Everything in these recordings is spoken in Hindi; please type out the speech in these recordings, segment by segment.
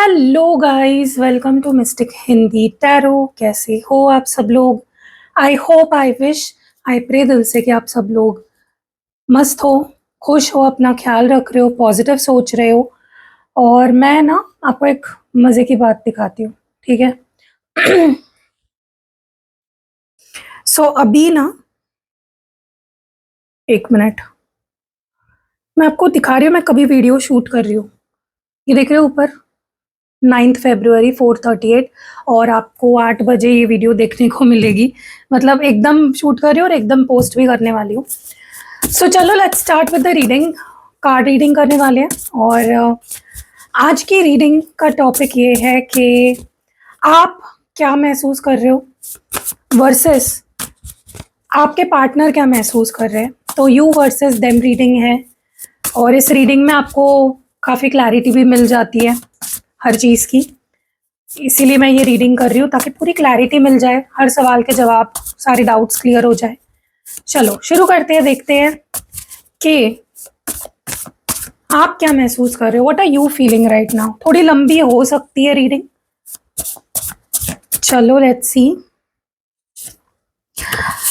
Hello guys, welcome to mystic Hindi tarot. कैसे हो आप सब लोग? I hope, I wish, I pray दिल से कि आप सब लोग मस्त हो, खुश हो, अपना ख्याल रख रहे हो, पॉजिटिव सोच रहे हो। और मैं ना आपको एक मज़े की बात दिखाती हूँ, ठीक है? सो अभी ना, एक मिनट, मैं आपको दिखा रही हूँ मैं कभी वीडियो शूट कर रही हूँ। ये देख रहे हो ऊपर, 9 फरवरी 4:38, और आपको 8 बजे ये वीडियो देखने को मिलेगी। मतलब एकदम शूट कर रही हूँ और एकदम पोस्ट भी करने वाली हूँ। सो चलो let's start with the reading. Card reading करने वाले हैं और आज की रीडिंग का टॉपिक ये है कि आप क्या महसूस कर रहे हो वर्सेस आपके पार्टनर क्या महसूस कर रहे हैं। तो यू वर्सेस देम रीडिंग है, और इस रीडिंग में आपको काफ़ी क्लैरिटी भी मिल जाती है हर चीज़ की। इसीलिए मैं ये रीडिंग कर रही हूँ ताकि पूरी क्लैरिटी मिल जाए, हर सवाल के जवाब, सारे डाउट्स क्लियर हो जाए। चलो शुरू करते हैं, देखते हैं कि आप क्या महसूस कर रहे हो। What are you feeling right now. थोड़ी लंबी हो सकती है रीडिंग। चलो let's see.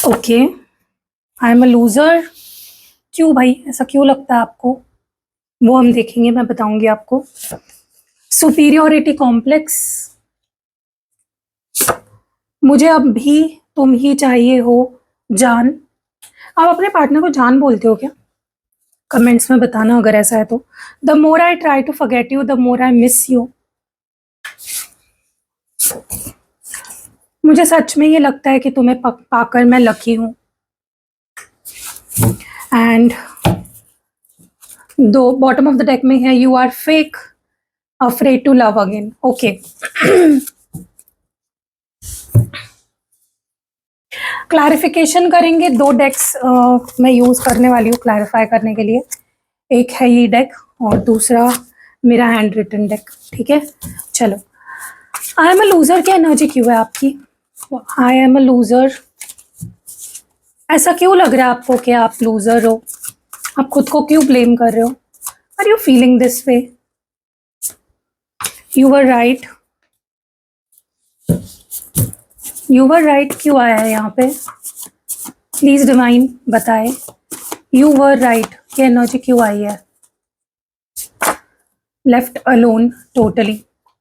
Okay, I am a loser. क्यों भाई, ऐसा क्यों लगता है आपको? वो हम देखेंगे, मैं बताऊंगी आपको। Superiority complex. मुझे अब भी तुम ही चाहिए हो जान। आप अपने पार्टनर को जान बोलते हो क्या? कमेंट्स में बताना अगर ऐसा है तो। The more I try to forget you the more I miss you. मुझे सच में ये लगता है कि तुम्हें पाकर मैं लकी हूँ। एंड दो बॉटम ऑफ द डेक में है you are fake, afraid to love again. Okay, clarification करेंगे। दो डेक्स मैं यूज करने वाली हूँ क्लैरिफाई करने के लिए। एक है ये डेक और दूसरा मेरा हैंड रिटन डेक, ठीक है? चलो, आई एम अ लूजर की एनर्जी क्यों है आपकी? आई एम अ लूजर, ऐसा क्यों लग रहा है आपको कि आप लूजर हो? आप खुद को क्यों ब्लेम कर रहे हो? Are you feeling this way? You were right, you were right क्यों आया है यहाँ पे? प्लीज डिवाइन बताए, यू वर राइट की एनर्जी क्यों आई है? Left alone totally.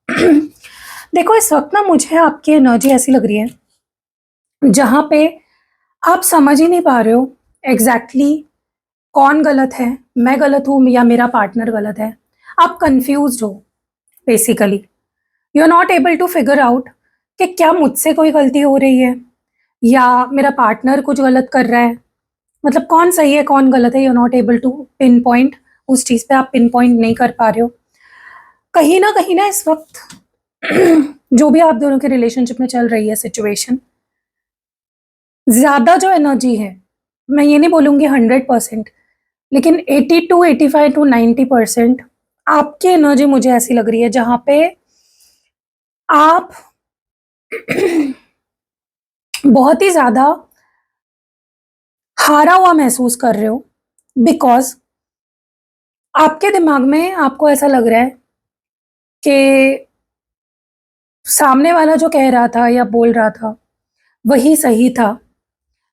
देखो, इस वक्त ना मुझे आपकी एनर्जी ऐसी लग रही है जहां पे आप समझ ही नहीं पा रहे हो एग्जैक्टली कौन गलत है, मैं गलत हूँ या मेरा पार्टनर गलत है। आप कंफ्यूज हो basically. You are not able to figure out कि क्या मुझसे कोई गलती हो रही है या मेरा पार्टनर कुछ गलत कर रहा है। मतलब कौन सही है कौन गलत है, you are not able to pinpoint. उस चीज़ पे आप पिन पॉइंट नहीं कर पा रहे हो। कहीं ना इस वक्त जो भी आप दोनों के रिलेशनशिप में चल रही है सिचुएशन, ज़्यादा जो एनर्जी है, मैं ये नहीं बोलूँगी 100%, लेकिन 82, 85 to 90% आपकी एनर्जी मुझे ऐसी लग रही है जहाँ पे आप बहुत ही ज़्यादा हारा हुआ महसूस कर रहे हो। बिकॉज आपके दिमाग में आपको ऐसा लग रहा है कि सामने वाला जो कह रहा था या बोल रहा था वही सही था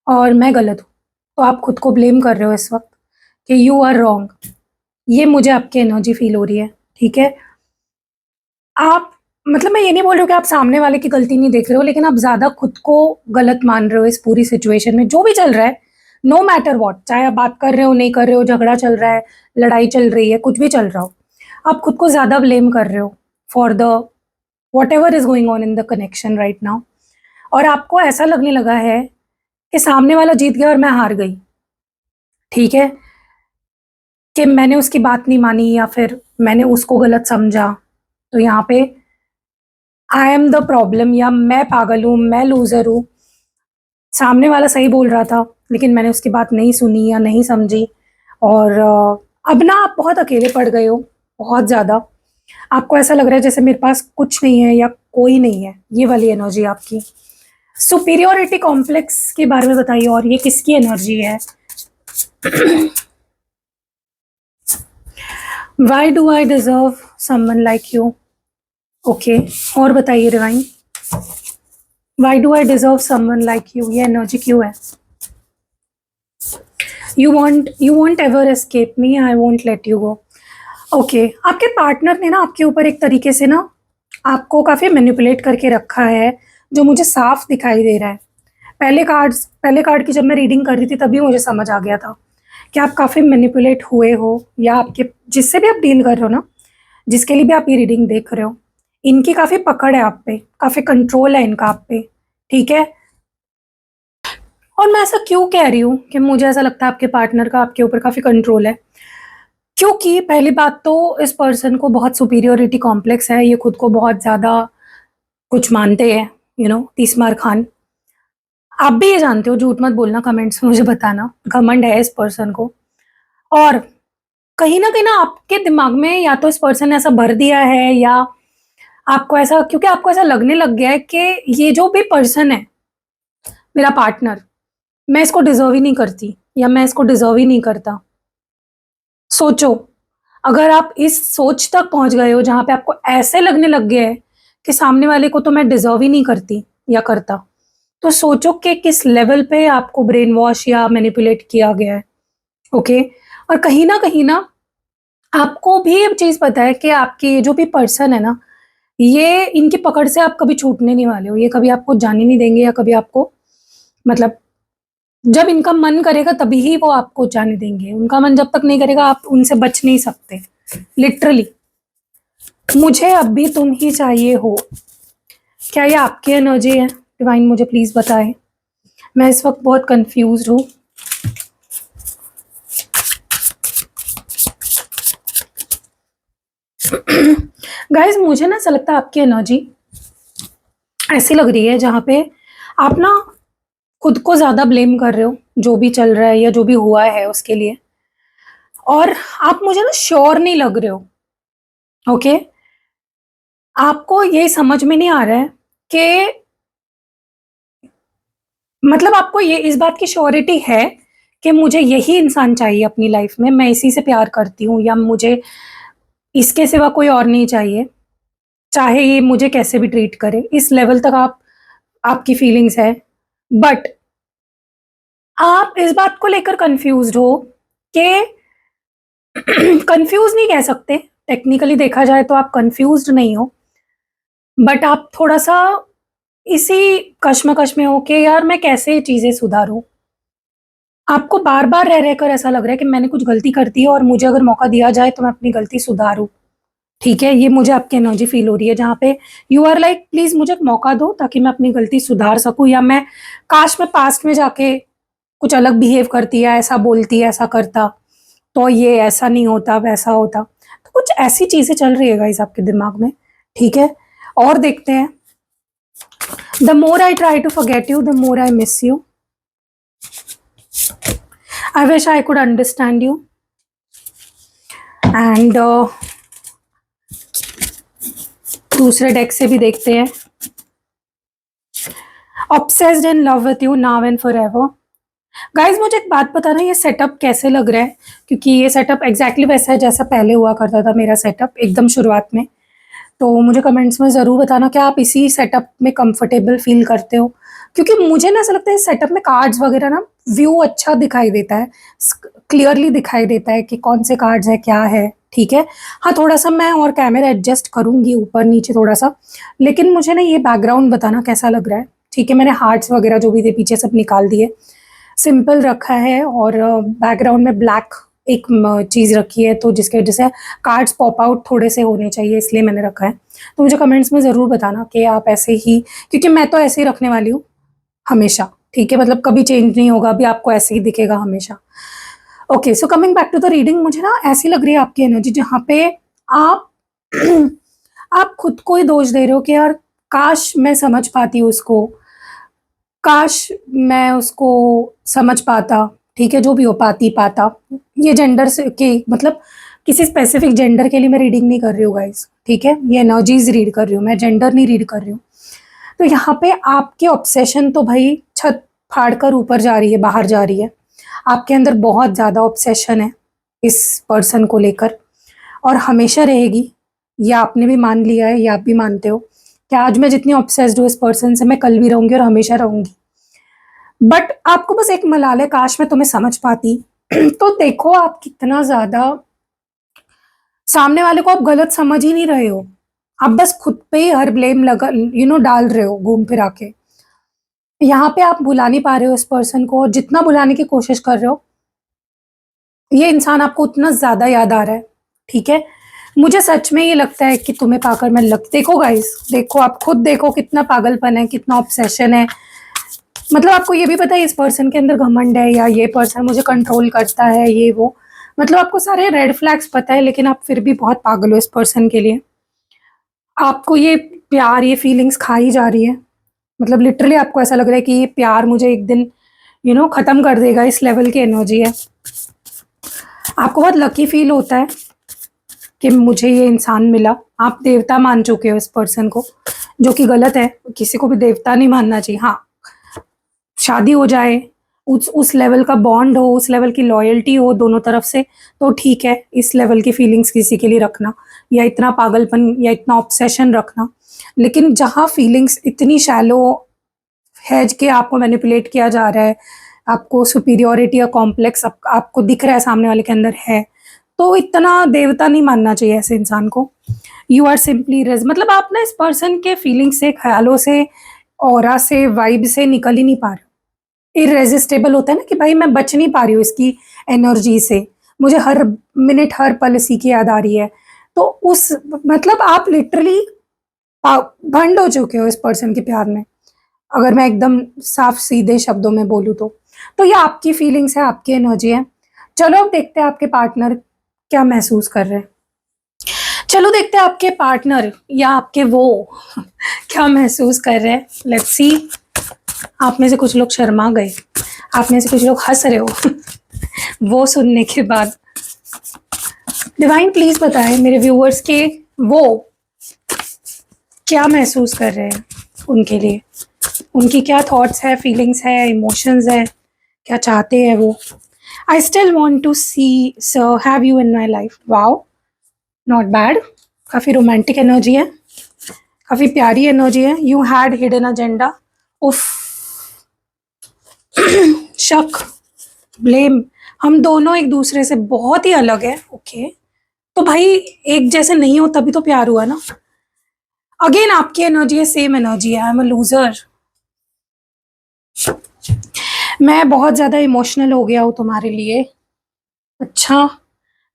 और मैं गलत हूँ। तो आप खुद को ब्लेम कर रहे हो इस वक्त कि यू आर रॉन्ग। ये मुझे आपकी एनर्जी फील हो रही है, ठीक है? आप, मतलब मैं ये नहीं बोल रही हूँ कि आप सामने वाले की गलती नहीं देख रहे हो, लेकिन आप ज़्यादा खुद को गलत मान रहे हो इस पूरी सिचुएशन में। जो भी चल रहा है, नो मैटर वॉट, चाहे आप बात कर रहे हो नहीं कर रहे हो, झगड़ा चल रहा है, लड़ाई चल रही है, कुछ भी चल रहा हो, आप खुद को ज़्यादा ब्लेम कर रहे हो for the what ever is going on in the connection right now. और आपको ऐसा लगने लगा है कि सामने वाला जीत गया और मैं हार गई, ठीक है? कि मैंने उसकी बात नहीं मानी या फिर मैंने उसको गलत समझा। तो यहाँ पे आई एम द प्रॉब्लम, या मैं पागल हूँ, मैं लूजर हूँ। सामने वाला सही बोल रहा था लेकिन मैंने उसकी बात नहीं सुनी या नहीं समझी। और अब ना आप बहुत अकेले पड़ गए हो, बहुत ज़्यादा। आपको ऐसा लग रहा है जैसे मेरे पास कुछ नहीं है या कोई नहीं है, ये वाली एनर्जी आपकी। सुपीरियोरिटी कॉम्प्लेक्स के बारे में बताइए, और ये किसकी एनर्जी है? Why do I deserve someone like you? Okay, और बताइए divine, why do I deserve someone like you, ये एनर्जी क्यों है? You want ever escape me, I won't let you go. Okay, आपके पार्टनर ने ना आपके ऊपर एक तरीके से ना आपको काफ़ी मैनिपुलेट करके रखा है, जो मुझे साफ दिखाई दे रहा है। पहले कार्ड की जब मैं रीडिंग कर रही थी तभी मुझे समझ आ गया था कि आप काफ़ी मैनिपुलेट हुए हो, या आपके जिससे भी आप डील कर रहे हो ना, जिसके लिए भी आप ये रीडिंग देख रहे हो, इनकी काफ़ी पकड़ है आप पे, काफ़ी कंट्रोल है इनका आप पे, ठीक है? और मैं ऐसा क्यों कह रही हूँ कि मुझे ऐसा लगता है आपके पार्टनर का आपके ऊपर काफ़ी कंट्रोल है? क्योंकि पहली बात तो इस पर्सन को बहुत सुपीरियोरिटी कॉम्प्लेक्स है, ये खुद को बहुत ज़्यादा कुछ मानते हैं, तीस मार खान। आप भी ये जानते हो, झूठ मत बोलना, कमेंट्स में मुझे बताना, घमंड है इस पर्सन को। और कहीं ना आपके दिमाग में या तो इस पर्सन ने ऐसा भर दिया है, या आपको ऐसा, क्योंकि आपको ऐसा लगने लग गया है कि ये जो भी पर्सन है मेरा पार्टनर, मैं इसको डिजर्व ही नहीं करती, या मैं इसको डिजर्व ही नहीं करता। सोचो, अगर आप इस सोच तक पहुंच गए हो जहां पे आपको ऐसे लगने लग गया है कि सामने वाले को तो मैं डिजर्व ही नहीं करती या करता, तो सोचो कि किस लेवल पे आपको ब्रेन वॉश या मैनिपुलेट किया गया है। ओके, और कहीं ना आपको भी ये चीज़ पता है कि आपके ये जो भी पर्सन है ना, ये इनकी पकड़ से आप कभी छूटने नहीं वाले हो, ये कभी आपको जाने नहीं देंगे, या कभी आपको, मतलब जब इनका मन करेगा तभी ही वो आपको जाने देंगे, उनका मन जब तक नहीं करेगा आप उनसे बच नहीं सकते, लिटरली। मुझे अब भी तुम ही चाहिए हो, क्या ये आपकी एनर्जी है? डिवाइन मुझे प्लीज बताएं, मैं इस वक्त बहुत कंफ्यूज हूँ। गाइस, मुझे ना ऐसा लगता है आपकी एनर्जी ऐसी लग रही है जहाँ पे आप ना खुद को ज्यादा ब्लेम कर रहे हो, जो भी चल रहा है या जो भी हुआ है उसके लिए, और आप मुझे ना श्योर नहीं लग रहे हो। ओके, आपको ये समझ में नहीं आ रहा है कि, मतलब आपको ये इस बात की श्योरिटी है कि मुझे यही इंसान चाहिए अपनी लाइफ में, मैं इसी से प्यार करती हूँ, या मुझे इसके सिवा कोई और नहीं चाहिए, चाहे ये मुझे कैसे भी ट्रीट करे, इस लेवल तक आपकी फीलिंग्स है। बट आप इस बात को लेकर कंफ्यूज्ड हो कि कंफ्यूज नहीं कह सकते, टेक्निकली देखा जाए तो आप कंफ्यूज्ड नहीं हो, बट आप थोड़ा सा इसी कश्मकश में हो कि यार मैं कैसे ये चीजें सुधारूं। आपको बार बार रह रहकर ऐसा लग रहा है कि मैंने कुछ गलती कर दी है और मुझे अगर मौका दिया जाए तो मैं अपनी गलती सुधारूं, ठीक है? ये मुझे आपकी एनर्जी फील हो रही है जहाँ पे यू आर लाइक प्लीज मुझे एक मौका दो ताकि मैं अपनी गलती सुधार सकूं, या मैं काश मैं पास्ट में जाके कुछ अलग बिहेव करती है, ऐसा बोलती है, ऐसा करता, तो ये ऐसा नहीं होता, वैसा होता। तो कुछ ऐसी चीजें चल रही है गाइस आपके दिमाग में, ठीक है? और देखते हैं। The more I try to forget you, the more I miss you, I wish I could understand you, and दूसरे डेक से भी देखते हैं। Obsessed in love with you now and forever. Guys, मुझे एक बात बताना, ये सेटअप कैसे लग रहा है? क्योंकि ये सेटअप एग्जैक्टली वैसा है जैसा पहले हुआ करता था मेरा सेटअप एकदम शुरुआत में। तो मुझे कमेंट्स में ज़रूर बताना कि आप इसी सेटअप में कंफर्टेबल फील करते हो, क्योंकि मुझे ना ऐसा लगता है इस सेटअप में कार्ड्स वगैरह ना व्यू अच्छा दिखाई देता है, क्लियरली दिखाई देता है कि कौन से कार्ड्स है क्या है, ठीक है? हाँ, थोड़ा सा मैं और कैमरा एडजस्ट करूँगी ऊपर नीचे थोड़ा सा, लेकिन मुझे ना ये बैकग्राउंड बताना कैसा लग रहा है, ठीक है? मैंने हार्ट्स वगैरह जो भी थे पीछे सब निकाल दिए, सिंपल रखा है, और बैकग्राउंड में ब्लैक एक चीज़ रखी है, तो जिसके वजह से कार्ड्स पॉप आउट थोड़े से होने चाहिए, इसलिए मैंने रखा है। तो मुझे कमेंट्स में ज़रूर बताना कि आप ऐसे ही, क्योंकि मैं तो ऐसे ही रखने वाली हूँ हमेशा, ठीक है? मतलब कभी चेंज नहीं होगा, अभी आपको ऐसे ही दिखेगा हमेशा। Okay, so coming back to the reading, मुझे ना ऐसी लग रही है आपकी एनर्जी जहाँ पे आप आप खुद को ही दोष दे रहे हो कि यार काश मैं समझ पाती हूँ उसको, काश मैं उसको समझ पाता, ठीक है? जो भी हो, पाता। ये जेंडर से के मतलब किसी स्पेसिफिक जेंडर के लिए मैं रीडिंग नहीं कर रही हूँ गाइस, ठीक है? ये एनर्जीज रीड कर रही हूँ, मैं जेंडर नहीं रीड कर रही हूँ। तो यहाँ पे आपकी ऑब्सेशन तो भाई छत फाड़ कर ऊपर जा रही है, बाहर जा रही है। आपके अंदर बहुत ज़्यादा ऑब्सेशन है इस पर्सन को लेकर, और हमेशा रहेगी, ये आपने भी मान लिया है, ये आप भी मानते हो कि आज मैं जितनी ऑब्सेस्ड हूँ इस पर्सन से, मैं कल भी रहूंगी और हमेशा रहूंगी। बट आपको बस एक मलाल है, काश मैं तुम्हें समझ पाती। तो देखो आप कितना ज्यादा सामने वाले को आप गलत समझ ही नहीं रहे हो, आप बस खुद पे ही हर ब्लेम लगा डाल रहे हो घूम फिरा के। यहाँ पे आप भुला नहीं पा रहे हो इस पर्सन को, और जितना भुलाने की कोशिश कर रहे हो ये इंसान आपको उतना ज्यादा याद आ रहा है। ठीक है, मुझे सच में ये लगता है कि तुम्हें पाकर मैं देखो गाइस, देखो आप खुद देखो कितना पागलपन है, कितना ऑब्सेशन है। मतलब आपको ये भी पता है इस पर्सन के अंदर घमंड है, या ये पर्सन मुझे कंट्रोल करता है, ये वो। मतलब आपको सारे रेड फ्लैग्स पता है, लेकिन आप फिर भी बहुत पागल हो इस पर्सन के लिए। आपको ये प्यार, ये फीलिंग्स खाई जा रही है। मतलब लिटरली आपको ऐसा लग रहा है कि ये प्यार मुझे एक दिन खत्म कर देगा, इस लेवल की एनर्जी है। आपको बहुत लकी फील होता है कि मुझे ये इंसान मिला। आप देवता मान चुके हो इस पर्सन को, जो कि गलत है, किसी को भी देवता नहीं मानना चाहिए। हाँ, शादी हो जाए, उस लेवल का बॉन्ड हो, उस लेवल की लॉयल्टी हो दोनों तरफ से, तो ठीक है। इस लेवल की फीलिंग्स किसी के लिए रखना, या इतना पागलपन या इतना ऑब्सेशन रखना, लेकिन जहाँ फीलिंग्स इतनी शैलो है कि आपको मैनिपुलेट किया जा रहा है, आपको सुपीरियोरिटी या कॉम्प्लेक्स आपको दिख रहा है सामने वाले के अंदर है, तो इतना देवता नहीं मानना चाहिए ऐसे इंसान को। यू आर सिंपली मतलब आप ना इस पर्सन के फीलिंग से, ख्यालों से, ऑरा से, वाइब से निकल ही नहीं पा रहे। इरेजिस्टेबल होता है ना कि भाई मैं बच नहीं पा रही हूँ इसकी एनर्जी से, मुझे हर मिनट हर पल इसी की याद आ रही है। तो उस मतलब आप लिटरली भंड हो चुके हो इस पर्सन के प्यार में, अगर मैं एकदम साफ सीधे शब्दों में बोलूँ तो ये आपकी फीलिंग्स है, आपकी एनर्जी है। चलो अब देखते हैं आपके पार्टनर क्या महसूस कर रहे हैं। चलो देखते हैं आपके पार्टनर या आपके वो क्या महसूस कर रहे हैं। Let's see. आप में से कुछ लोग शर्मा गए, आप में से कुछ लोग हंस रहे हो वो सुनने के बाद। डिवाइन प्लीज बताएं मेरे व्यूअर्स के वो क्या महसूस कर रहे हैं, उनके लिए उनकी क्या थॉट्स है, फीलिंग्स है, इमोशंस है, क्या चाहते हैं वो। I still want to see sir have you in my life. Wow, not bad. काफ़ी रोमांटिक एनर्जी है, काफ़ी प्यारी एनर्जी है। You had hidden agenda. उफ, शक, ब्लेम, हम दोनों एक दूसरे से बहुत ही अलग है। ओके, तो भाई एक जैसे नहीं हो तभी तो प्यार हुआ ना। अगेन आपकी एनर्जी है, सेम एनर्जी है। आई एम अ लूजर, मैं बहुत ज़्यादा इमोशनल हो गया हूँ तुम्हारे लिए। अच्छा,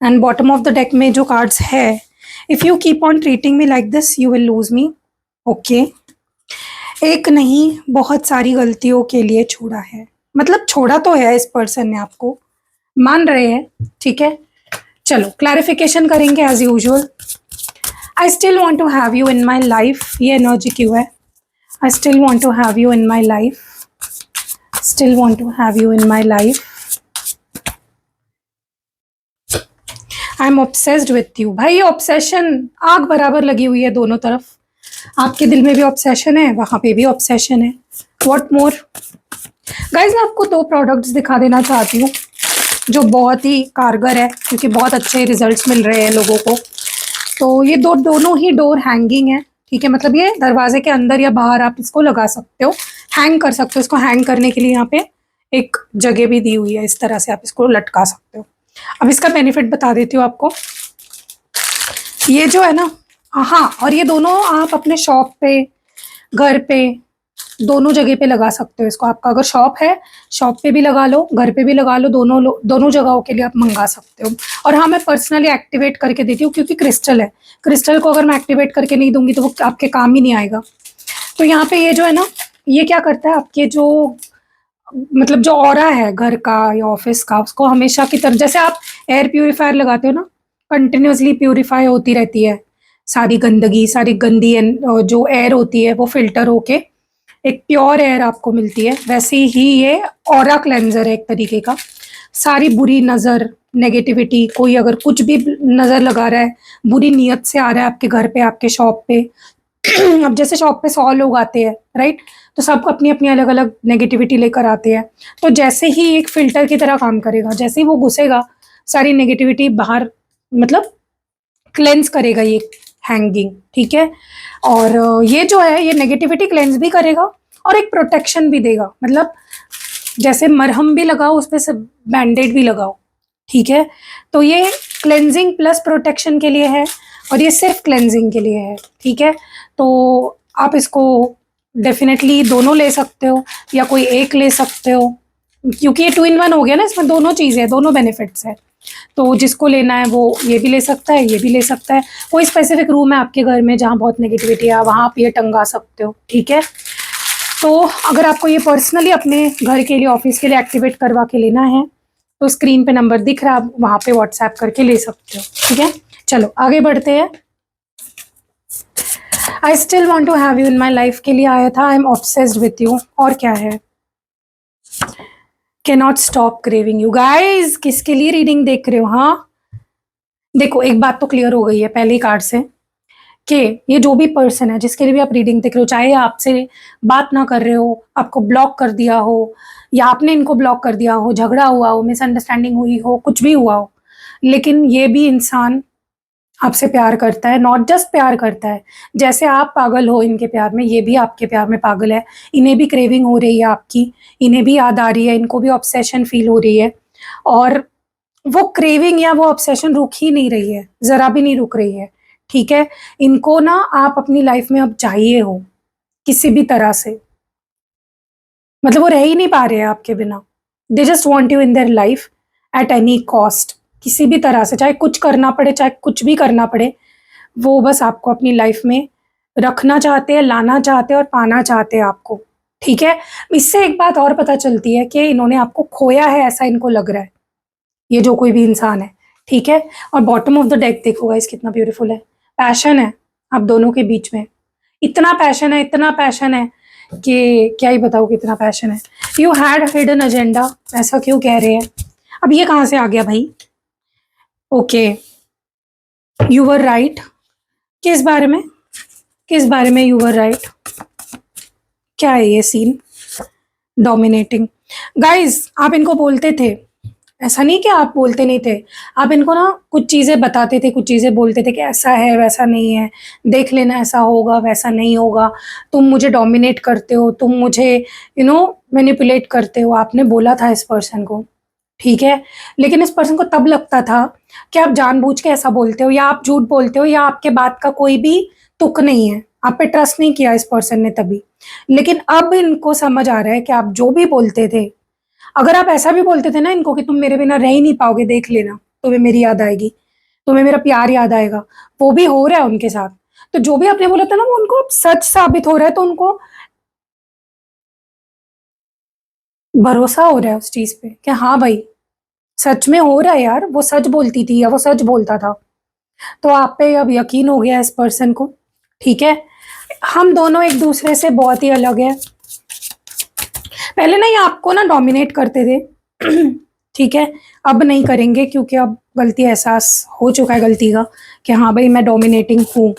and bottom of the deck में जो कार्ड्स है, if you keep on treating me like this you will lose me. Okay, एक नहीं बहुत सारी गलतियों के लिए छोड़ा है, मतलब छोड़ा तो है इस पर्सन ने आपको, मान रहे हैं। ठीक है, चलो क्लैरिफिकेशन करेंगे as usual. I still want to have you in my life, ये एनर्जी क्यों है? I still want to have you in my life, still want to have you in my life. I am obsessed with you. भाई ऑब्सेशन आग बराबर लगी हुई है दोनों तरफ, आपके दिल में भी ऑब्सेशन है, वहां पे भी ऑब्सेशन है। व्हाट मोर गाइज, मैं आपको 2 प्रोडक्ट्स दिखा देना चाहती हूँ जो बहुत ही कारगर है, क्योंकि बहुत अच्छे रिजल्ट्स मिल रहे हैं लोगों को। तो ये दोनों ही डोर हैंगिंग है। ठीक है, मतलब ये दरवाजे के अंदर या बाहर आप इसको लगा सकते हो, हैंग कर सकते हो। इसको हैंग करने के लिए यहाँ पे एक जगह भी दी हुई है, इस तरह से आप इसको लटका सकते हो। अब इसका बेनिफिट बता देती हूँ आपको। ये जो है ना, हाँ, और ये दोनों आप अपने शॉप पे, घर पे, दोनों जगह पे लगा सकते हो इसको। आपका अगर शॉप है, शॉप पे भी लगा लो, घर पे भी लगा लो, दोनों जगहों के लिए आप मंगा सकते हो। और हाँ, मैं पर्सनली एक्टिवेट करके देती हूँ, क्योंकि क्रिस्टल है। क्रिस्टल को अगर मैं एक्टिवेट करके नहीं दूंगी तो वो आपके काम ही नहीं आएगा। तो यहाँ पे ये जो है ना, ये क्या करता है, आपके जो मतलब जो ऑरा है घर का या ऑफिस का, उसको हमेशा की तरह, जैसे आप एयर प्यूरिफायर लगाते हो ना, कंटिन्यूसली प्यूरिफाई होती रहती है सारी गंदगी, सारी गंदी जो एयर होती है वो फिल्टर होके एक प्योर एयर आपको मिलती है। वैसे ही ये ऑरा क्लेंजर है एक तरीके का। सारी बुरी नज़र, नेगेटिविटी, कोई अगर कुछ भी नज़र लगा रहा है, बुरी नीयत से आ रहा है आपके घर पे, आपके शॉप पे अब जैसे शॉप पे 100 लोग आते हैं, राइट, तो सब अपनी अपनी अलग अलग नेगेटिविटी लेकर आते हैं। तो जैसे ही एक फिल्टर की तरह काम करेगा, जैसे ही वो घुसेगा सारी नेगेटिविटी बाहर, मतलब क्लेंस करेगा ये हैंगिंग, ठीक है। और ये जो है ये नेगेटिविटी क्लेंस भी करेगा और एक प्रोटेक्शन भी देगा, मतलब जैसे मरहम भी लगाओ उस पर बैंडेड भी लगाओ, ठीक है। तो ये क्लेंजिंग प्लस प्रोटेक्शन के लिए है और ये सिर्फ क्लेंजिंग के लिए है, ठीक है। तो आप इसको डेफिनेटली दोनों ले सकते हो या कोई एक ले सकते हो, क्योंकि ये 2 in 1 हो गया ना, इसमें दोनों चीज़ें, दोनों बेनिफिट्स है। तो जिसको लेना है वो ये भी ले सकता है, ये भी ले सकता है। कोई स्पेसिफिक रूम है आपके घर में जहाँ बहुत नेगेटिविटी है, वहाँ आप ये टंगा सकते हो, ठीक है। तो अगर आपको ये पर्सनली अपने घर के लिए, ऑफिस के लिए एक्टिवेट करवा के लेना है तो स्क्रीन पे नंबर दिख रहा है, आप वहाँ पे व्हाट्सएप करके ले सकते हो, ठीक है। चलो आगे बढ़ते हैं। I still want to have you in my life के लिए आया था, I am obsessed with you, और क्या है, can not stop craving you. Guys किसके लिए रीडिंग देख रहे हो? हाँ देखो, एक बात तो क्लियर हो गई है पहले ही कार्ड से कि ये जो भी पर्सन है जिसके लिए भी आप रीडिंग देख रहे हो, चाहे आपसे बात ना कर रहे हो, आपको ब्लॉक कर दिया हो या आपने इनको ब्लॉक कर दिया हो, झगड़ा हुआ हो, मिसअंडरस्टैंडिंग हुई हो, कुछ भी हुआ हो, लेकिन ये भी इंसान आपसे प्यार करता है। नॉट जस्ट प्यार करता है, जैसे आप पागल हो इनके प्यार में, ये भी आपके प्यार में पागल है। इन्हें भी क्रेविंग हो रही है आपकी, इन्हें भी याद आ रही है, इनको भी ऑब्सेशन फील हो रही है, और वो क्रेविंग या वो ऑब्सेशन रुक ही नहीं रही है, जरा भी नहीं रुक रही है, ठीक है। इनको ना आप अपनी लाइफ में अब चाहिए हो किसी भी तरह से, मतलब वो रह ही नहीं पा रहे हैं आपके बिना। They just want you in their life at any cost, किसी भी तरह से, चाहे कुछ करना पड़े, चाहे कुछ भी करना पड़े, वो बस आपको अपनी लाइफ में रखना चाहते हैं, लाना चाहते हैं और पाना चाहते हैं आपको, ठीक है। इससे एक बात और पता चलती है कि इन्होंने आपको खोया है, ऐसा इनको लग रहा है, ये जो कोई भी इंसान है, ठीक है। और बॉटम ऑफ द डेक देखो गाइस कितना ब्यूटीफुल है, पैशन है आप दोनों के बीच में, इतना पैशन है, इतना पैशन है कि क्या ही बताओ कितना पैशन है। यू हैड हिडन एजेंडा, ऐसा क्यों कह रहे हैं? अब ये कहाँ से आ गया भाई? Okay, you were right. किस बारे में, किस बारे में यू वर राइट? क्या है ये सीन? डोमिनेटिंग। गाइज आप इनको बोलते थे, ऐसा नहीं कि आप बोलते नहीं थे, आप इनको ना कुछ चीज़ें बताते थे, कुछ चीज़ें बोलते थे कि ऐसा है वैसा नहीं है, देख लेना ऐसा होगा वैसा नहीं होगा, तुम मुझे डोमिनेट करते हो, तुम मुझे मैनिपुलेट करते हो, आपने बोला था इस पर्सन को, ठीक है। लेकिन इस पर्सन को तब लगता था कि आप जानबूझ के ऐसा बोलते हो या आप झूठ बोलते हो या आपके बात का कोई भी तुक नहीं है, आप पे ट्रस्ट नहीं किया इस पर्सन ने तभी। लेकिन अब इनको समझ आ रहा है कि आप जो भी बोलते थे, अगर आप ऐसा भी बोलते थे ना इनको कि तुम मेरे बिना रह ही नहीं पाओगे, देख लेना, तुम्हें मेरी याद आएगी, तुम्हें मेरा प्यार याद आएगा, वो भी हो रहा है उनके साथ। तो जो भी आपने बोला था ना वो उनको अब सच साबित हो रहा है, तो उनको भरोसा हो रहा है उस चीज पे कि हाँ भाई सच में हो रहा है यार, वो सच बोलती थी या वो सच बोलता था। तो आप पे अब यकीन हो गया इस पर्सन को, ठीक है। हम दोनों एक दूसरे से बहुत ही अलग है। पहले ना ये आपको ना डोमिनेट करते थे ठीक है, अब नहीं करेंगे क्योंकि अब गलती, एहसास हो चुका है गलती का कि हाँ भाई मैं डोमिनेटिंग हूँ।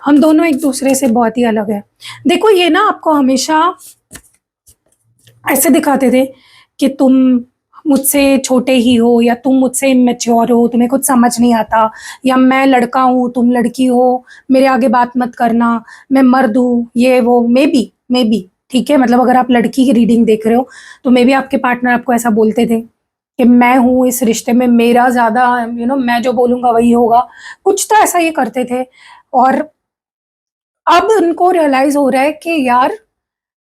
हम दोनों एक दूसरे से बहुत ही अलग है। देखो ये ना आपको हमेशा ऐसे दिखाते थे कि तुम मुझसे छोटे ही हो या तुम मुझसे इमेच्योर हो, तुम्हें कुछ समझ नहीं आता, या मैं लड़का हूँ तुम लड़की हो, मेरे आगे बात मत करना, मैं मर्द हूँ, ये वो, मे बी ठीक है। मतलब अगर आप लड़की की रीडिंग देख रहे हो तो मे बी आपके पार्टनर आपको ऐसा बोलते थे कि मैं हूँ इस रिश्ते में, मेरा ज़्यादा मैं जो बोलूँगा वही होगा, कुछ तो ऐसा ये करते थे। और अब उनको रियलाइज़ हो रहा है कि यार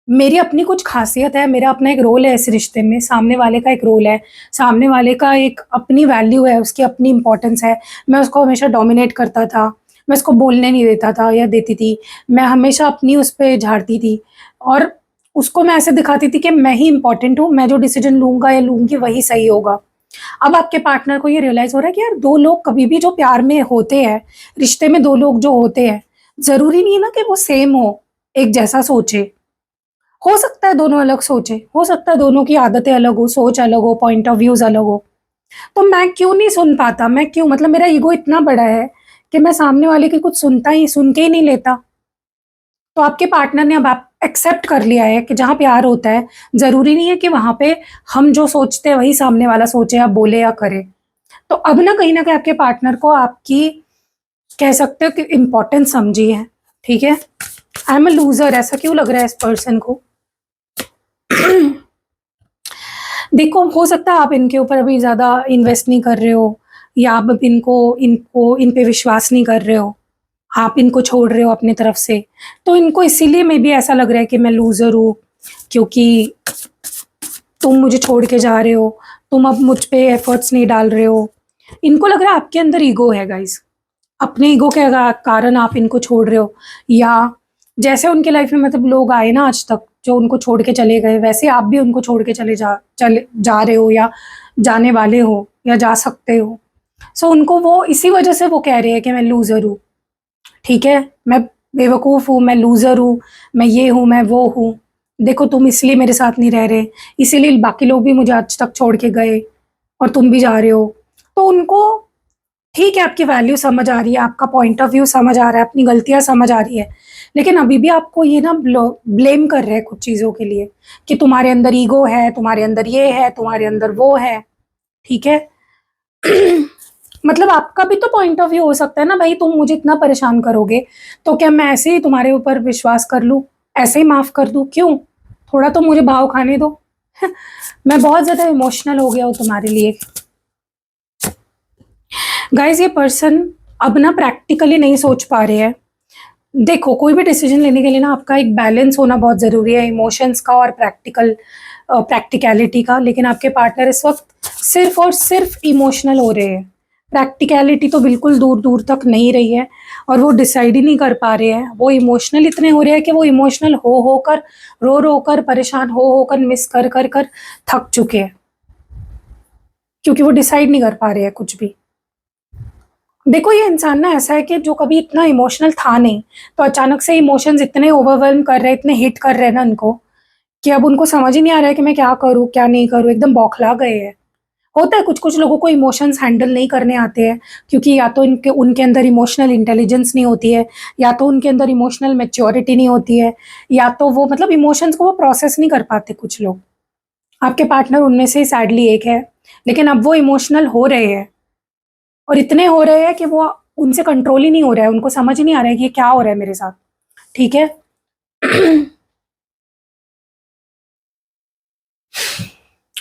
मेरी अपनी कुछ खासियत है, मेरा अपना एक रोल है इस रिश्ते में, सामने वाले का एक रोल है, सामने वाले का एक अपनी वैल्यू है, उसकी अपनी इम्पोर्टेंस है। मैं उसको हमेशा डोमिनेट करता था, मैं उसको बोलने नहीं देता था या देती थी, मैं हमेशा अपनी उस पे झाड़ती थी और उसको मैं ऐसे दिखाती थी कि मैं ही इम्पोर्टेंट हूँ, मैं जो डिसीजन लूँगा या लूँगी वही सही होगा। अब आपके पार्टनर को ये रियलाइज़ हो रहा है कि यार 2 लोग कभी भी जो प्यार में होते हैं, रिश्ते में 2 लोग जो होते हैं, ज़रूरी नहीं है ना कि वो सेम हो, एक जैसा सोचे। हो सकता है दोनों अलग सोचे, हो सकता है दोनों की आदतें अलग हो, सोच अलग हो, पॉइंट ऑफ व्यूज अलग हो। तो मैं क्यों नहीं सुन पाता, मैं क्यों, मतलब मेरा ईगो इतना बड़ा है कि मैं सामने वाले की कुछ सुन के ही नहीं लेता। तो आपके पार्टनर ने अब आप एक्सेप्ट कर लिया है कि जहाँ प्यार होता है जरूरी नहीं है कि वहां पे हम जो सोचते हैं वही सामने वाला सोचे या बोले या करे। तो अब ना कहीं आपके पार्टनर को आपकी कह सकते हो कि इम्पोर्टेंस समझी है, ठीक है। आई एम अ लूजर, ऐसा क्यों लग रहा है इस पर्सन को? देखो, हो सकता है आप इनके ऊपर अभी ज़्यादा इन्वेस्ट नहीं कर रहे हो, या आप इनको इनको इन पे विश्वास नहीं कर रहे हो, आप इनको छोड़ रहे हो अपनी तरफ से। तो इनको इसीलिए मे बी ऐसा लग रहा है कि मैं लूज़र हूँ, क्योंकि तुम मुझे छोड़ के जा रहे हो, तुम अब मुझ पे एफर्ट्स नहीं डाल रहे हो। इनको लग रहा है आपके अंदर ईगो है गाइस, अपने ईगो के कारण आप इनको छोड़ रहे हो। या जैसे उनके लाइफ में मतलब लोग आए ना आज तक जो उनको छोड़ के चले गए, वैसे आप भी उनको छोड़ के चले जा रहे हो, या जाने वाले हो, या जा सकते हो। सो उनको वो इसी वजह से वो कह रहे हैं कि मैं लूज़र हूँ, ठीक है, मैं बेवकूफ़ हूँ, मैं लूज़र हूँ, मैं ये हूँ, मैं वो हूँ। देखो, तुम इसलिए मेरे साथ नहीं रह रहे, इसीलिए बाकी लोग भी मुझे आज तक छोड़ के गए और तुम भी जा रहे हो। तो उनको ठीक है, आपकी वैल्यू समझ आ रही है, आपका पॉइंट ऑफ व्यू समझ आ रहा है, अपनी गलतियाँ समझ आ रही है, लेकिन अभी भी आपको ये ना ब्लेम कर रहे हैं कुछ चीज़ों के लिए, कि तुम्हारे अंदर ईगो है, तुम्हारे अंदर ये है, तुम्हारे अंदर वो है, ठीक है। मतलब आपका भी तो पॉइंट ऑफ व्यू हो सकता है ना भाई, तुम मुझे इतना परेशान करोगे तो क्या मैं ऐसे ही तुम्हारे ऊपर विश्वास कर लूँ, ऐसे ही माफ़ कर दूँ? क्यों? थोड़ा तो मुझे भाव खाने दो। मैं बहुत ज़्यादा इमोशनल हो गया हूँ तुम्हारे लिए। गाइज, ये पर्सन अब ना प्रैक्टिकली नहीं सोच पा रहे हैं। देखो, कोई भी डिसीजन लेने के लिए ना आपका एक बैलेंस होना बहुत ज़रूरी है, इमोशंस का और प्रैक्टिकलिटी का। लेकिन आपके पार्टनर इस वक्त सिर्फ और सिर्फ इमोशनल हो रहे हैं, प्रैक्टिकलिटी तो बिल्कुल दूर दूर तक नहीं रही है, और वो डिसाइड ही नहीं कर पा रहे हैं। वो इमोशनल इतने हो रहे हैं कि वो इमोशनल हो होकर, रो रो कर, परेशान हो होकर, मिस कर कर कर थक चुके हैं, क्योंकि वो डिसाइड नहीं कर पा रहे हैं कुछ भी। देखो, ये इंसान ना ऐसा है कि जो कभी इतना इमोशनल था नहीं, तो अचानक से इमोशंस इतने ओवरवेल्म कर रहे हैं, इतने हिट कर रहे हैं ना उनको, कि अब उनको समझ ही नहीं आ रहा है कि मैं क्या करूँ, क्या नहीं करूँ, एकदम बौखला गए हैं। होता है, कुछ कुछ लोगों को इमोशंस हैंडल नहीं करने आते हैं, क्योंकि या तो इनके उनके अंदर इमोशनल इंटेलिजेंस नहीं होती है, या तो उनके अंदर इमोशनल मैच्योरिटी नहीं होती है, या तो वो मतलब इमोशंस को वो प्रोसेस नहीं कर पाते कुछ लोग। आपके पार्टनर उनमें से सैडली एक है, लेकिन अब वो इमोशनल हो रहे हैं, और इतने हो रहे हैं कि वो उनसे कंट्रोल ही नहीं हो रहा है, उनको समझ ही नहीं आ रहा है कि ये क्या हो रहा है मेरे साथ, ठीक है।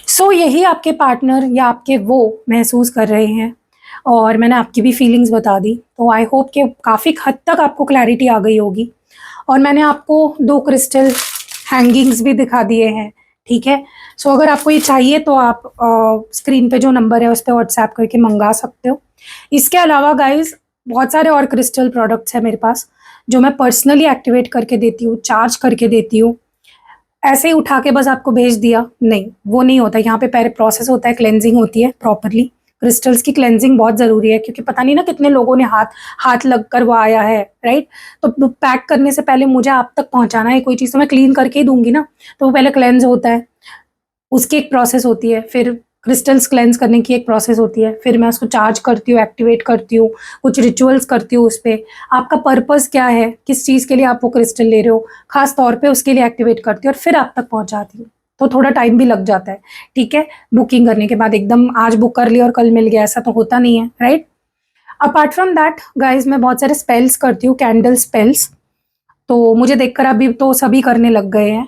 सो यही आपके पार्टनर या आपके वो महसूस कर रहे हैं, और मैंने आपकी भी फीलिंग्स बता दी, तो आई होप कि काफ़ी हद तक आपको क्लैरिटी आ गई होगी। और मैंने आपको 2 क्रिस्टल हैंगिंग्स भी दिखा दिए हैं, ठीक है। सो अगर आपको ये चाहिए तो आप स्क्रीन पे जो नंबर है उस पर व्हाट्सएप करके मंगा सकते हो। इसके अलावा गाइज, बहुत सारे और क्रिस्टल प्रोडक्ट्स हैं मेरे पास, जो मैं पर्सनली एक्टिवेट करके देती हूँ, चार्ज करके देती हूँ। ऐसे ही उठा के बस आपको भेज दिया, नहीं, वो नहीं होता। यहाँ पे पहले प्रोसेस होता है, क्लेंजिंग होती है प्रॉपरली। क्रिस्टल्स की क्लेंजिंग बहुत ज़रूरी है, क्योंकि पता नहीं ना कितने लोगों ने हाथ हाथ लग कर वो आया है, राइट। तो पैक करने से पहले मुझे आप तक पहुँचाना है कोई चीज़, तो मैं क्लीन करके ही दूंगी ना, तो वो पहले क्लेंज होता है, उसकी एक प्रोसेस होती है, फिर क्रिस्टल्स क्लेंस करने की एक प्रोसेस होती है, फिर मैं उसको चार्ज करती हूँ, एक्टिवेट करती हूँ, कुछ रिचुअल्स करती हूँ उस पर। आपका पर्पज़ क्या है, किस चीज़ के लिए आप वो क्रिस्टल ले रहे हो, खास तौर पे उसके लिए एक्टिवेट करती हूँ, और फिर आप तक पहुँचाती हूँ। तो थोड़ा टाइम भी लग जाता है, ठीक है। बुकिंग करने के बाद एकदम आज बुक कर लिया और कल मिल गया, ऐसा तो होता नहीं है, right. Apart from that guys, मैं बहुत सारे स्पेल्स करती हूँ, कैंडल स्पेल्स। तो मुझे देखकर अभी तो सभी करने लग गए हैं,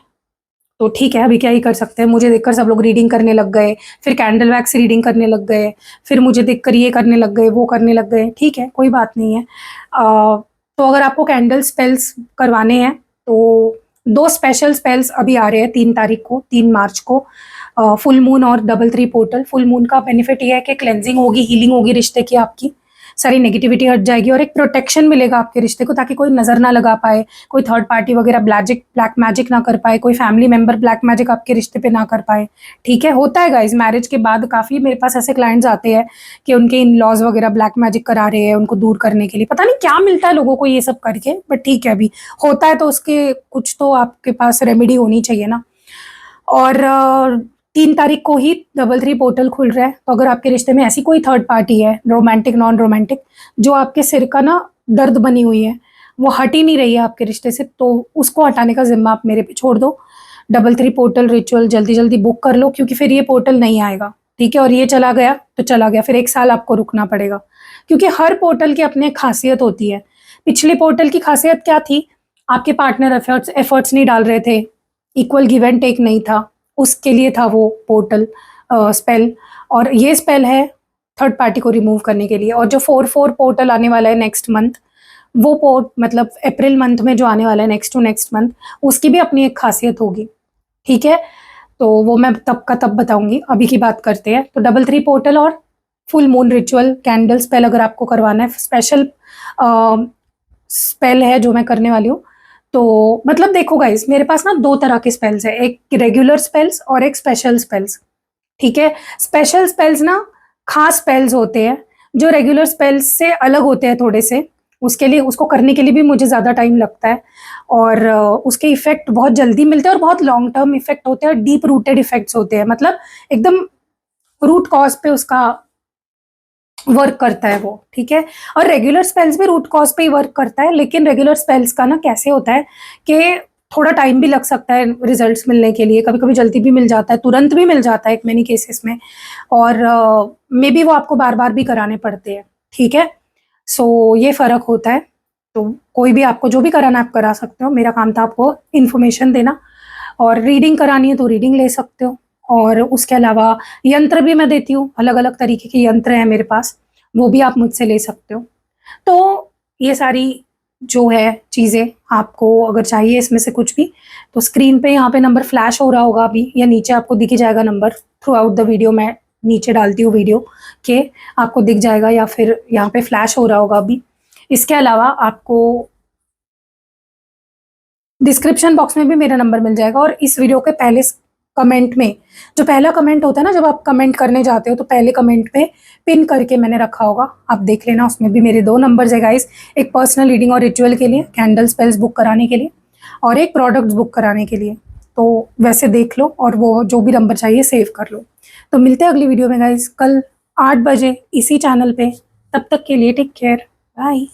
तो ठीक है, अभी क्या ही कर सकते हैं। मुझे देखकर सब लोग रीडिंग करने लग गए, फिर कैंडल वैक्स रीडिंग करने लग गए, फिर मुझे देखकर ये करने लग गए, वो करने लग गए, ठीक है, कोई बात नहीं है। तो अगर आपको कैंडल स्पेल्स करवाने हैं तो 2 स्पेशल स्पेल्स अभी आ रहे हैं 3 तारीख को, 3 मार्च को, फुल मून और डबल 3 पोर्टल। फुल मून का बेनिफिट ये है कि क्लेंजिंग होगी, हीलिंग होगी रिश्ते की, आपकी सारी नेगेटिविटी हट जाएगी, और एक प्रोटेक्शन मिलेगा आपके रिश्ते को, ताकि कोई नज़र ना लगा पाए, कोई थर्ड पार्टी वगैरह ब्लैक मैजिक ना कर पाए, कोई फैमिली मेंबर ब्लैक मैजिक आपके रिश्ते पे ना कर पाए, ठीक है। होता है गाइज, मैरिज के बाद काफ़ी मेरे पास ऐसे क्लाइंट्स आते हैं कि उनके इन लॉज वगैरह ब्लैक मैजिक करा रहे हैं उनको दूर करने के लिए। पता नहीं क्या मिलता है लोगों को ये सब करके, बट ठीक है, अभी होता है तो उसके कुछ तो आपके पास रेमेडी होनी चाहिए ना। और 3 तारीख को ही डबल 3 पोर्टल खुल रहा है, तो अगर आपके रिश्ते में ऐसी कोई थर्ड पार्टी है, रोमांटिक नॉन रोमांटिक, जो आपके सिर का ना दर्द बनी हुई है, वो हट ही नहीं रही है आपके रिश्ते से, तो उसको हटाने का जिम्मा आप मेरे पे छोड़ दो। डबल 3 पोर्टल रिचुअल जल्दी जल्दी बुक कर लो, क्योंकि फिर ये पोर्टल नहीं आएगा, ठीक है। और ये चला गया तो चला गया, फिर 1 साल आपको रुकना पड़ेगा। क्योंकि हर पोर्टल की अपनी एक खासियत होती है। पिछले पोर्टल की खासियत क्या थी? आपके पार्टनर एफर्ट्स नहीं डाल रहे थे, इक्वल गिव एंड टेक नहीं था, उसके लिए था वो पोर्टल स्पेल। और ये स्पेल है थर्ड पार्टी को रिमूव करने के लिए। और जो 4/4 पोर्टल आने वाला है नेक्स्ट मंथ, वो पोर्ट मतलब अप्रैल मंथ में जो आने वाला है नेक्स्ट टू नेक्स्ट मंथ, उसकी भी अपनी एक खासियत होगी, ठीक है? तो वो मैं तब का तब बताऊंगी, अभी की बात करते हैं। तो 33 पोर्टल और full moon ritual candle spell अगर आपको करवाना है, स्पेशल स्पेल है जो मैं करने वाली हूँ। तो मतलब देखो गाइस, मेरे पास ना 2 तरह के स्पेल्स है, एक रेगुलर स्पेल्स और एक स्पेशल स्पेल्स, ठीक है? स्पेशल स्पेल्स ना खास स्पेल्स होते हैं जो रेगुलर स्पेल्स से अलग होते हैं थोड़े से। उसके लिए, उसको करने के लिए भी मुझे ज़्यादा टाइम लगता है, और उसके इफेक्ट बहुत जल्दी मिलते हैं और बहुत लॉन्ग टर्म इफेक्ट होते हैं, डीप रूटेड इफेक्ट्स होते हैं, मतलब एकदम रूट कॉज पे उसका वर्क करता है वो, ठीक है? और रेगुलर स्पेल्स भी रूट कॉज पे ही वर्क करता है, लेकिन रेगुलर स्पेल्स का ना कैसे होता है कि थोड़ा टाइम भी लग सकता है रिजल्ट्स मिलने के लिए, कभी कभी जल्दी भी मिल जाता है, तुरंत भी मिल जाता है एक मैनी केसेस में, और मे बी वो आपको बार बार भी कराने पड़ते हैं, ठीक है? सो ये फ़र्क होता है। तो कोई भी आपको जो भी कराना आप करा सकते हो, मेरा काम था आपको इन्फॉर्मेशन देना। और रीडिंग करानी है तो रीडिंग ले सकते हो, और उसके अलावा यंत्र भी मैं देती हूँ, अलग अलग तरीके के यंत्र हैं मेरे पास, वो भी आप मुझसे ले सकते हो। तो ये सारी जो है चीज़ें आपको अगर चाहिए इसमें से कुछ भी, तो स्क्रीन पे यहाँ पे नंबर फ्लैश हो रहा होगा अभी, या नीचे आपको दिख ही जाएगा number through out the video, मैं नीचे डालती हूँ वीडियो के, आपको दिख जाएगा, या फिर यहाँ पे फ्लैश हो रहा होगा अभी। इसके अलावा आपको डिस्क्रिप्शन बॉक्स में भी मेरा नंबर मिल जाएगा, और इस वीडियो के पहले कमेंट में, जो पहला कमेंट होता है ना जब आप कमेंट करने जाते हो, तो पहले कमेंट में पिन करके मैंने रखा होगा, आप देख लेना, उसमें भी मेरे 2 नंबर्स है गाइस, एक पर्सनल रीडिंग और रिचुअल के लिए, कैंडल स्पेल्स बुक कराने के लिए, और एक प्रोडक्ट्स बुक कराने के लिए। तो वैसे देख लो, और वो जो भी नंबर चाहिए सेव कर लो। तो मिलते हैं अगली वीडियो में गाइस, कल 8 बजे इसी चैनल पे। तब तक के लिए टेक केयर, बाय।